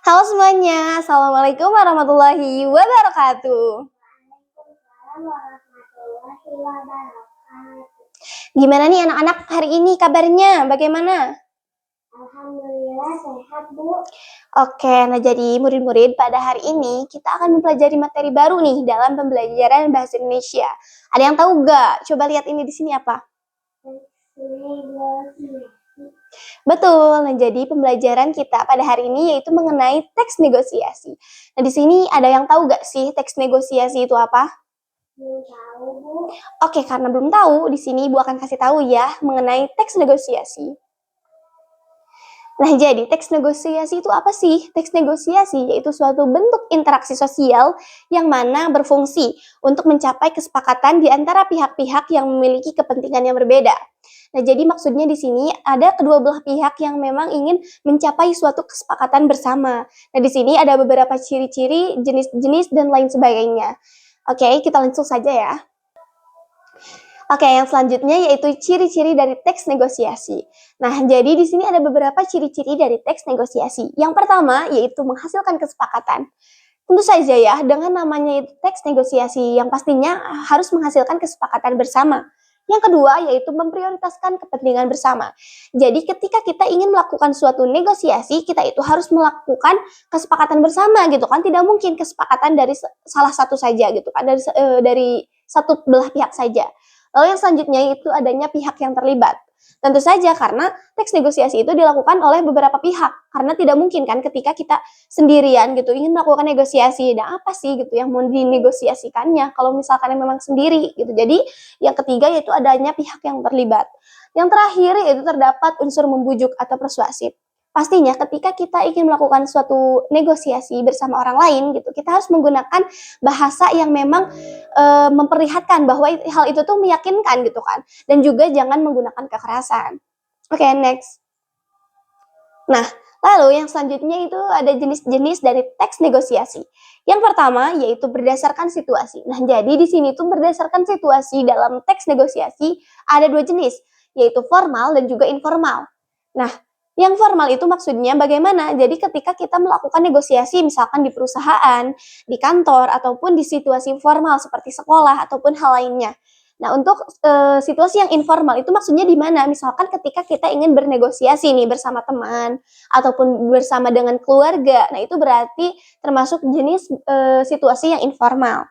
Halo semuanya, Assalamualaikum warahmatullahi wabarakatuh. Gimana nih anak-anak hari ini kabarnya? Bagaimana? Alhamdulillah sehat, Bu. Oke, nah jadi murid-murid pada hari ini kita akan mempelajari materi baru nih dalam pembelajaran bahasa Indonesia. Ada yang tahu gak? Coba lihat ini di sini apa? Betul. Nah, jadi pembelajaran kita pada hari ini yaitu mengenai teks negosiasi. Nah, di sini ada yang tahu gak sih teks negosiasi itu apa? Belum tahu, Bu. Oke, karena belum tahu, di sini Ibu akan kasih tahu ya mengenai teks negosiasi. Nah, jadi teks negosiasi itu apa sih? Teks negosiasi yaitu suatu bentuk interaksi sosial yang mana berfungsi untuk mencapai kesepakatan di antara pihak-pihak yang memiliki kepentingan yang berbeda. Nah, jadi maksudnya di sini ada kedua belah pihak yang memang ingin mencapai suatu kesepakatan bersama. Nah, di sini ada beberapa ciri-ciri, jenis-jenis, dan lain sebagainya. Oke, kita langsung saja ya. Oke, yang selanjutnya yaitu ciri-ciri dari teks negosiasi. Nah, jadi di sini ada beberapa ciri-ciri dari teks negosiasi. Yang pertama yaitu menghasilkan kesepakatan. Tentu saja ya, dengan namanya itu teks negosiasi yang pastinya harus menghasilkan kesepakatan bersama. Yang kedua yaitu memprioritaskan kepentingan bersama. Jadi ketika kita ingin melakukan suatu negosiasi, kita itu harus melakukan kesepakatan bersama gitu kan. Tidak mungkin kesepakatan dari salah satu saja gitu kan, dari satu belah pihak saja. Lalu yang selanjutnya itu adanya pihak yang terlibat. Tentu saja karena teks negosiasi itu dilakukan oleh beberapa pihak. Karena tidak mungkin kan ketika kita sendirian gitu ingin melakukan negosiasi. Dan apa sih gitu yang mau dinegosiasikannya kalau misalkan memang sendiri gitu. Jadi yang ketiga yaitu adanya pihak yang terlibat. Yang terakhir yaitu terdapat unsur membujuk atau persuasif. Pastinya ketika kita ingin melakukan suatu negosiasi bersama orang lain gitu, kita harus menggunakan bahasa yang memang memperlihatkan bahwa hal itu tuh meyakinkan gitu kan. Dan juga jangan menggunakan kekerasan. Oke, next. Nah, lalu yang selanjutnya itu ada jenis-jenis dari teks negosiasi. Yang pertama yaitu berdasarkan situasi. Nah, jadi di sini tuh berdasarkan situasi dalam teks negosiasi ada dua jenis, yaitu formal dan juga informal. Nah, yang formal itu maksudnya bagaimana? Jadi ketika kita melakukan negosiasi misalkan di perusahaan, di kantor, ataupun di situasi formal seperti sekolah ataupun hal lainnya. Nah, untuk situasi yang informal itu maksudnya di mana? Misalkan ketika kita ingin bernegosiasi nih bersama teman ataupun bersama dengan keluarga. Nah, itu berarti termasuk jenis situasi yang informal.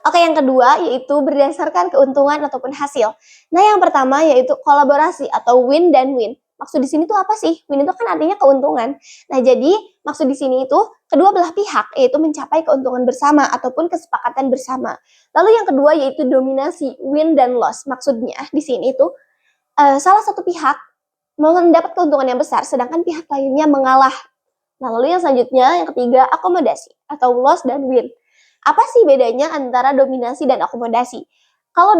Oke, yang kedua yaitu berdasarkan keuntungan ataupun hasil. Nah, yang pertama yaitu kolaborasi atau win dan win. Maksud di sini tuh apa sih? Win itu kan artinya keuntungan. Nah, jadi maksud di sini itu kedua belah pihak yaitu mencapai keuntungan bersama ataupun kesepakatan bersama. Lalu yang kedua yaitu dominasi, win dan loss. Maksudnya di sini itu salah satu pihak mendapat keuntungan yang besar sedangkan pihak lainnya mengalah. Nah, lalu yang selanjutnya yang ketiga akomodasi atau loss dan win. Apa sih bedanya antara dominasi dan akomodasi? Kalau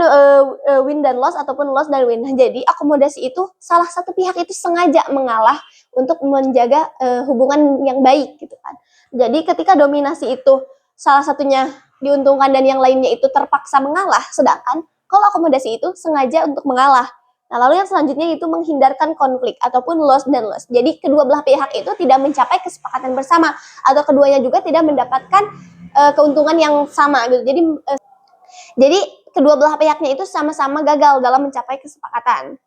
win dan loss ataupun loss dan win. Jadi akomodasi itu salah satu pihak itu sengaja mengalah untuk menjaga hubungan yang baik gitu kan. Jadi ketika dominasi itu salah satunya diuntungkan dan yang lainnya itu terpaksa mengalah, sedangkan kalau akomodasi itu sengaja untuk mengalah. Nah, lalu yang selanjutnya itu menghindarkan konflik ataupun loss dan loss. Jadi kedua belah pihak itu tidak mencapai kesepakatan bersama atau keduanya juga tidak mendapatkan keuntungan yang sama gitu. Jadi kedua belah pihaknya itu sama-sama gagal dalam mencapai kesepakatan.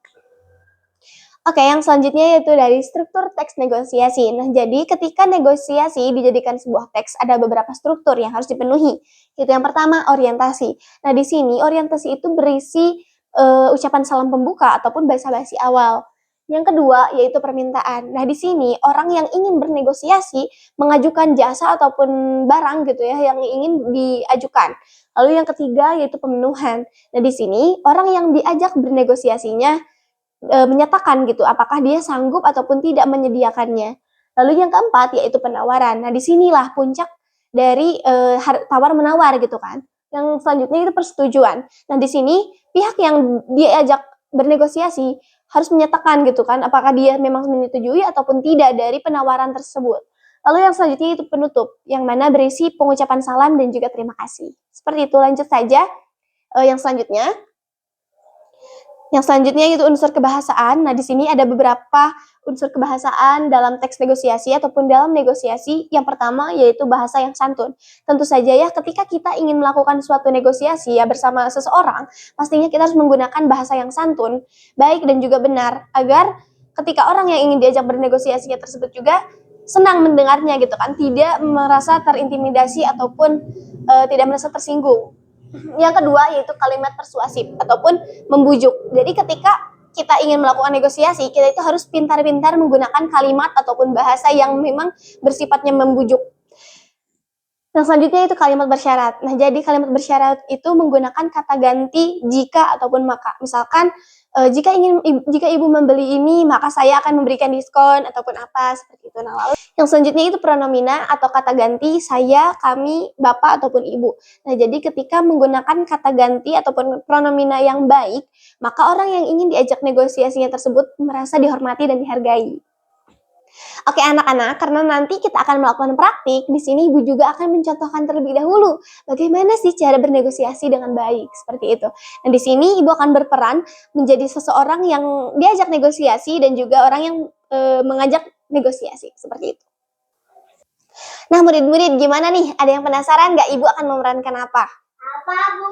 Oke, yang selanjutnya yaitu dari struktur teks negosiasi. Nah, jadi ketika negosiasi dijadikan sebuah teks, ada beberapa struktur yang harus dipenuhi. Itu yang pertama, orientasi. Nah, di sini orientasi itu berisi ucapan salam pembuka ataupun basa-basi awal. Yang kedua yaitu permintaan. Nah, di sini orang yang ingin bernegosiasi mengajukan jasa ataupun barang gitu ya yang ingin diajukan. Lalu yang ketiga yaitu pemenuhan. Nah, di sini orang yang diajak bernegosiasinya menyatakan gitu apakah dia sanggup ataupun tidak menyediakannya. Lalu yang keempat yaitu penawaran. Nah, disinilah puncak dari tawar menawar gitu kan. Yang selanjutnya itu persetujuan. Nah, di sini pihak yang diajak bernegosiasi harus menyatakan gitu kan apakah dia memang menyetujui ataupun tidak dari penawaran tersebut. Lalu yang selanjutnya itu penutup yang mana berisi pengucapan salam dan juga terima kasih. Seperti itu, lanjut saja yang selanjutnya. Yang selanjutnya itu unsur kebahasaan. Nah, di sini ada beberapa unsur kebahasaan dalam teks negosiasi ataupun dalam negosiasi. Yang pertama yaitu bahasa yang santun. Tentu saja ya, ketika kita ingin melakukan suatu negosiasi ya bersama seseorang, pastinya kita harus menggunakan bahasa yang santun, baik dan juga benar, agar ketika orang yang ingin diajak bernegosiasinya tersebut juga senang mendengarnya gitu kan, tidak merasa terintimidasi ataupun tidak merasa tersinggung. Yang kedua yaitu kalimat persuasif ataupun membujuk. Jadi ketika kita ingin melakukan negosiasi, kita itu harus pintar-pintar menggunakan kalimat ataupun bahasa yang memang bersifatnya membujuk. Yang selanjutnya itu kalimat bersyarat. Nah, jadi kalimat bersyarat itu menggunakan kata ganti jika ataupun maka. Misalkan jika ibu membeli ini, maka saya akan memberikan diskon ataupun apa seperti itu. Nah, lalu yang selanjutnya itu pronomina atau kata ganti saya, kami, bapak ataupun ibu. Nah, jadi ketika menggunakan kata ganti ataupun pronomina yang baik, maka orang yang ingin diajak negosiasinya tersebut merasa dihormati dan dihargai. Oke anak-anak, karena nanti kita akan melakukan praktik, di sini ibu juga akan mencontohkan terlebih dahulu bagaimana sih cara bernegosiasi dengan baik, seperti itu. Nah di sini ibu akan berperan menjadi seseorang yang diajak negosiasi dan juga orang yang mengajak negosiasi, seperti itu. Nah murid-murid gimana nih? Ada yang penasaran nggak ibu akan memerankan apa? Apa, Bu?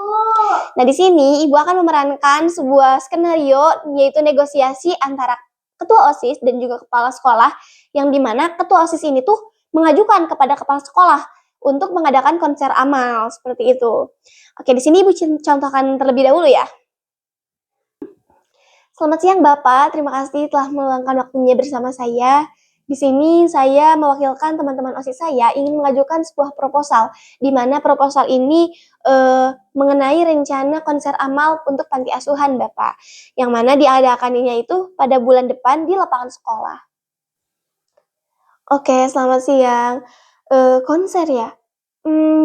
Nah di sini ibu akan memerankan sebuah skenario yaitu negosiasi antara ketua OSIS dan juga kepala sekolah, yang dimana ketua OSIS ini tuh mengajukan kepada kepala sekolah untuk mengadakan konser amal seperti itu. Oke, di sini ibu contohkan terlebih dahulu ya. Selamat siang Bapak, terima kasih telah meluangkan waktunya bersama saya. Di sini saya mewakilkan teman-teman OSIS saya ingin mengajukan sebuah proposal, di mana proposal ini mengenai rencana konser amal untuk panti asuhan Bapak, yang mana diadakannya itu pada bulan depan di lapangan sekolah. Oke, selamat siang. Konser ya?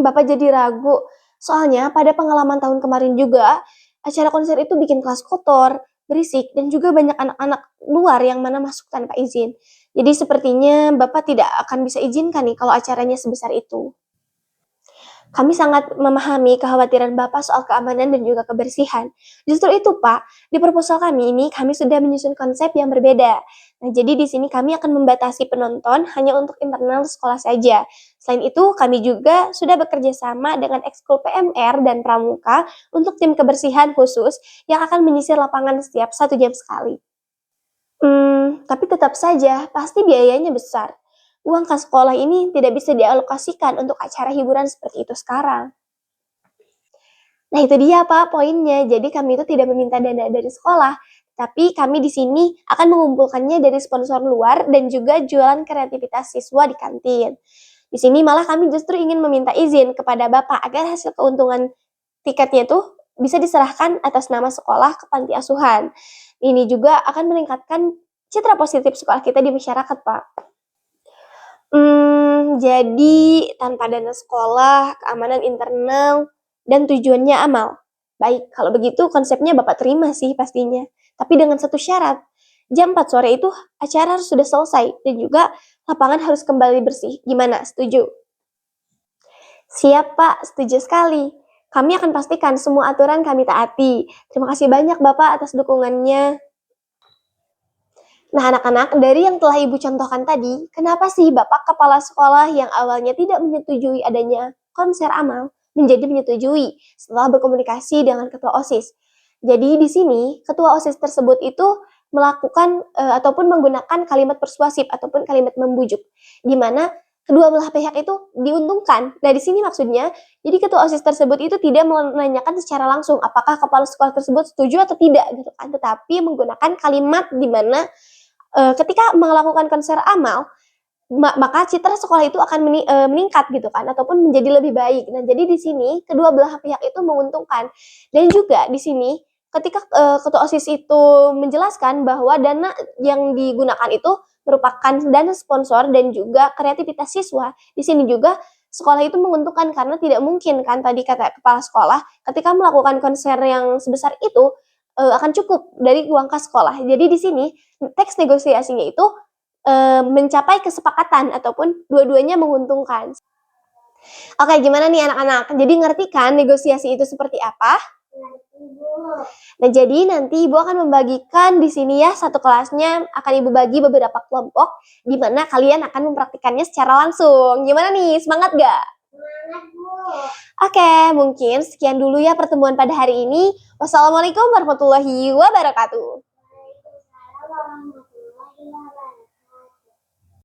Bapak jadi ragu. Soalnya pada pengalaman tahun kemarin juga, acara konser itu bikin kelas kotor, berisik, dan juga banyak anak-anak luar yang mana masuk tanpa izin. Jadi sepertinya Bapak tidak akan bisa izinkan nih kalau acaranya sebesar itu. Kami sangat memahami kekhawatiran Bapak soal keamanan dan juga kebersihan. Justru itu, Pak, di proposal kami ini kami sudah menyusun konsep yang berbeda. Nah, jadi di sini kami akan membatasi penonton hanya untuk internal sekolah saja. Selain itu, kami juga sudah bekerja sama dengan Ekskul PMR dan Pramuka untuk tim kebersihan khusus yang akan menyisir lapangan setiap 1 jam sekali. Tapi tetap saja, pasti biayanya besar. Uang kas sekolah ini tidak bisa dialokasikan untuk acara hiburan seperti itu sekarang. Nah itu dia Pak poinnya, jadi kami itu tidak meminta dana dari sekolah, tapi kami di sini akan mengumpulkannya dari sponsor luar dan juga jualan kreativitas siswa di kantin. Di sini malah kami justru ingin meminta izin kepada Bapak agar hasil keuntungan tiketnya itu bisa diserahkan atas nama sekolah ke panti asuhan. Ini juga akan meningkatkan citra positif sekolah kita di masyarakat, Pak. Jadi tanpa dana sekolah, keamanan internal, dan tujuannya amal. Baik, kalau begitu konsepnya Bapak terima sih pastinya. Tapi dengan satu syarat, jam 4 sore itu acara harus sudah selesai dan juga lapangan harus kembali bersih. Gimana, setuju? Siap Pak, setuju sekali. Kami akan pastikan semua aturan kami taati. Terima kasih banyak Bapak atas dukungannya. Nah anak-anak, dari yang telah Ibu contohkan tadi, kenapa sih Bapak kepala sekolah yang awalnya tidak menyetujui adanya konser amal, menjadi menyetujui setelah berkomunikasi dengan ketua OSIS? Jadi di sini, ketua OSIS tersebut itu melakukan ataupun menggunakan kalimat persuasif ataupun kalimat membujuk, di mana kedua belah pihak itu diuntungkan. Nah di sini maksudnya, jadi ketua OSIS tersebut itu tidak menanyakan secara langsung apakah kepala sekolah tersebut setuju atau tidak gitu kan, tetapi menggunakan kalimat di mana ketika melakukan konser amal, maka citra sekolah itu akan meningkat gitu kan, ataupun menjadi lebih baik. Nah, jadi di sini kedua belah pihak itu menguntungkan. Dan juga di sini ketika ketua OSIS itu menjelaskan bahwa dana yang digunakan itu merupakan dana sponsor dan juga kreativitas siswa, di sini juga sekolah itu menguntungkan karena tidak mungkin kan tadi kata kepala sekolah ketika melakukan konser yang sebesar itu akan cukup dari uang kas sekolah. Jadi di sini teks negosiasinya itu mencapai kesepakatan ataupun dua-duanya menguntungkan. Oke, gimana nih anak-anak? Jadi ngerti kan negosiasi itu seperti apa? Ibu. Nah, jadi nanti Ibu akan membagikan di sini ya, satu kelasnya akan Ibu bagi beberapa kelompok di mana kalian akan mempraktikannya secara langsung. Gimana nih? Semangat gak? Semangat, Bu. Oke, mungkin sekian dulu ya pertemuan pada hari ini. Wassalamualaikum warahmatullahi wabarakatuh. Waalaikumsalam warahmatullahi wabarakatuh.